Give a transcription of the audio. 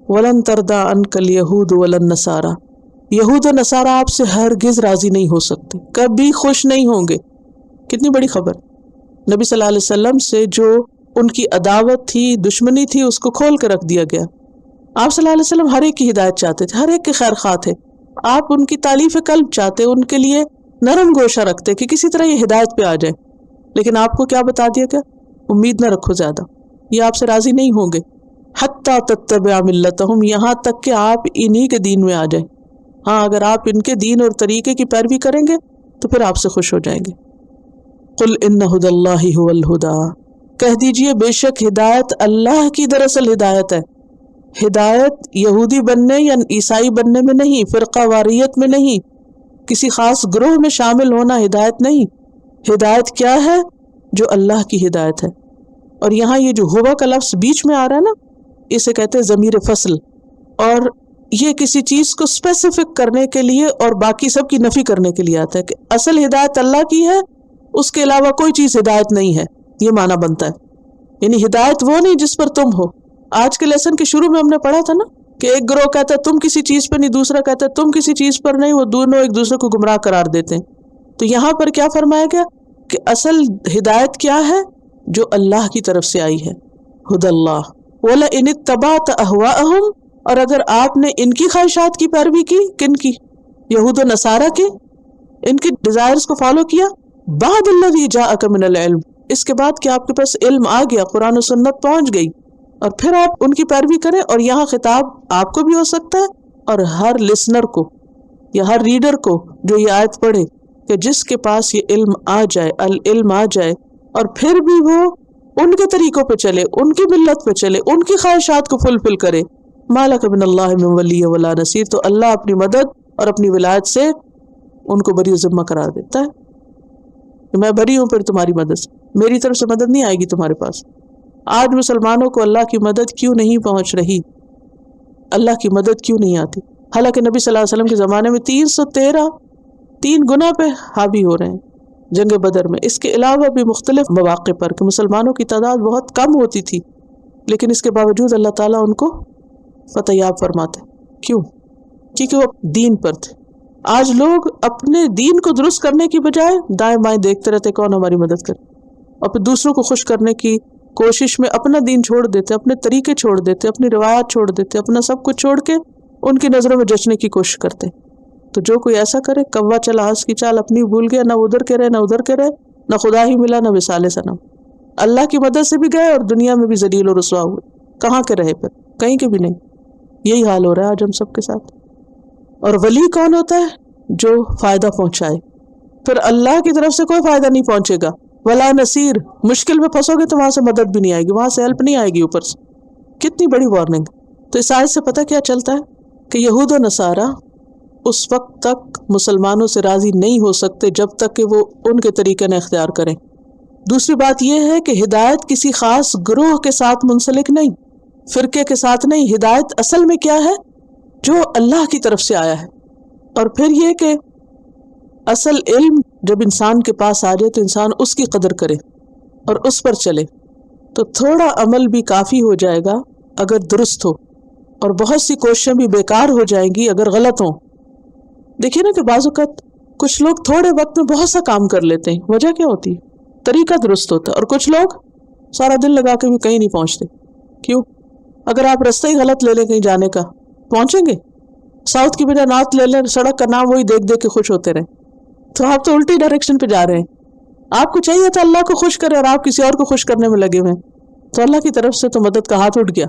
वलन तरदा on call यहूद वलन नसारा, यहूद और नसारा आपसे हरगिज राजी नहीं हो सकते, कभी खुश नहीं होंगे। कितनी बड़ी खबर। नबी सल्लल्लाहु अलैहि वसल्लम से जो उनकी अदावत थी, दुश्मनी थी, उसको खोल कर रख दिया गया। आप सल्लल्लाहु अलैहि वसल्लम हर एक की हिदायत चाहते थे, हर एक के खैर खा थे। आप उनकी तालीफ कल्ब चाहते, उनके लिए नरम गोशा रखते कि किसी तरह ये हिदायत पे आ जाए। लेकिन आपको क्या बता दिया गया? उम्मीद न रखो ज्यादा, ये आपसे राजी नहीं होंगे। हत्ता तत्तबिअ मिल्लतहुम, यहाँ तक कि आप इन्हीं के दीन में आ जाए। हाँ, अगर आप इनके दीन और तरीके की पैरवी करेंगे तो फिर आपसे खुश हो जाएंगे। कुल इन्न हुदल्लाहि हुवल हुदा, कह दीजिए बेशक हिदायत अल्लाह की दरअसल हिदायत है। हिदायत यहूदी बनने या ईसाई बनने में नहीं, फिरका वारियत में नहीं, किसी खास ग्रोह में शामिल होना हिदायत नहीं। हिदायत क्या है? जो अल्लाह की हिदायत है। और यहाँ ये जो हुवा का लफ्ज बीच में आ रहा है ना, इसे कहते हैं ज़मीर फसल, और ये किसी चीज को स्पेसिफिक करने के लिए और बाकी सब की नफी करने के लिए आता है कि असल हिदायत अल्लाह की है, उसके अलावा कोई चीज हिदायत नहीं है। ये माना बनता है, यानी हिदायत वो नहीं जिस पर तुम हो। आज के लेसन के शुरू में हमने पढ़ा था ना कि एक ग्रोह कहता है तुम किसी चीज पर नहीं, दूसरा कहता है तुम किसी चीज पर नहीं, वो दोनों एक दूसरे को गुमराह करार देते हैं। तो यहाँ पर क्या फरमाया गया कि असल हिदायत क्या है? जो अल्लाह की तरफ से आई है, हुदल्लाह। वला इन इत्तबअत अहवाअहुम, और अगर आपने इनकी ख्वाहिशात की पैरवी की, किन की? यहूद और नसारा के, इनकी डिजायर्स को फॉलो किया, बअदल्लज़ी जाअक मिनल इल्म, इसके बाद कि आपके पास इल्म आ गया, कुरान और सुन्नत पहुंच गई, और फिर आप उनकी पैरवी करें। और यहाँ खिताब आपको भी हो सकता है और हर लिसनर को या हर रीडर को जो ये आयत पढ़े कि जिसके पास ये इल्म आ जाए, अल इल्म आ जाए, और फिर भी वो उनके तरीकों पे चले, उनकी मिल्लत पे चले, उनकी ख्वाहिशात को फुलफिल करे, मालक मिनल्लाहि मिन वली वला नसीर, तो अल्लाह अपनी मदद और अपनी विलायत से उनको बरी ज़िम्मा करार देता है कि मैं बरी हूँ फिर तुम्हारी मदद से, मेरी तरफ से मदद नहीं आएगी तुम्हारे पास। आज मुसलमानों को अल्लाह की मदद क्यों नहीं पहुंच रही? अल्लाह की मदद क्यों नहीं आती? हालांकि नबी सल्लल्लाहु अलैहि वसल्लम के ज़माने में 313 3 गुना पे हावी हो रहे हैं जंग बदर में। इसके अलावा भी मुख्तलिफ मौक़े पर कि मुसलमानों की तादाद बहुत कम होती थी, लेकिन इसके बावजूद अल्लाह ताला उनको फतयाब फरमाते। क्यों? क्योंकि वो दीन पर थे। आज लोग अपने दीन को दुरुस्त करने की बजाय दाएं बाएं देखते रहते कौन हमारी मदद करे, और फिर दूसरों को खुश करने की कोशिश में अपना दीन छोड़ देते, अपने तरीके छोड़ देते, अपनी रिवायत छोड़ देते, अपना सब कुछ छोड़ के उनकी नज़रों में जचने की कोशिश करते। तो जो कोई ऐसा करे, कौवा चला हंस की चाल, अपनी भूल गया, ना उधर के रहे ना उधर के रहे, ना खुदा ही मिला ना विसाले सनम, अल्लाह की मदद से भी गए और दुनिया में भी जलील और रुसवा हुए। कहाँ के रहे? फिर कहीं के भी नहीं। यही हाल हो रहा है आज हम सबके साथ। और वली कौन होता है? जो फायदा पहुंचाए। फिर अल्लाह की तरफ से कोई फायदा नहीं पहुंचेगा। वला नसीर, मुश्किल में फंसोगे तो वहां से मदद भी नहीं आएगी, वहां से हेल्प नहीं आएगी ऊपर से। कितनी बड़ी वार्निंग। तो इस आयत से पता क्या चलता है कि यहूद और नसारा उस वक्त तक मुसलमानों से राजी नहीं हो सकते जब तक कि वो उनके तरीके न इख्तियार करें। दूसरी बात यह है कि हिदायत किसी खास ग्रोह के साथ मुंसलिक नहीं, फिरके के साथ नहीं। हिदायत असल में क्या है? जो अल्लाह की तरफ से आया है। और फिर ये कि असल इल्म जब इंसान के पास आ जाए तो इंसान उसकी कदर करे और उस पर चले, तो थोड़ा अमल भी काफ़ी हो जाएगा अगर दुरुस्त हो, और बहुत सी कोशिशें भी बेकार हो जाएंगी अगर गलत हों। देखिए ना कि बाज़ वक़्त कुछ लोग थोड़े वक्त में बहुत सा काम कर लेते हैं, वजह क्या होती है? तरीका दुरुस्त होता है। और कुछ लोग सारा दिन लगा के भी कहीं नहीं पहुंचते। क्यों? अगर आप रास्ता ही गलत ले लें कहीं जाने का, पहुंचेंगे? साउथ की बजाय नॉर्थ ले लें, सड़क का नाम वही देख देख के खुश होते रहें, तो आप तो उल्टी डायरेक्शन पे जा रहे हैं। आपको चाहिए था अल्लाह को खुश करे और आप किसी और को खुश करने में लगे हुए हैं, तो अल्लाह की तरफ से तो मदद का हाथ उठ गया।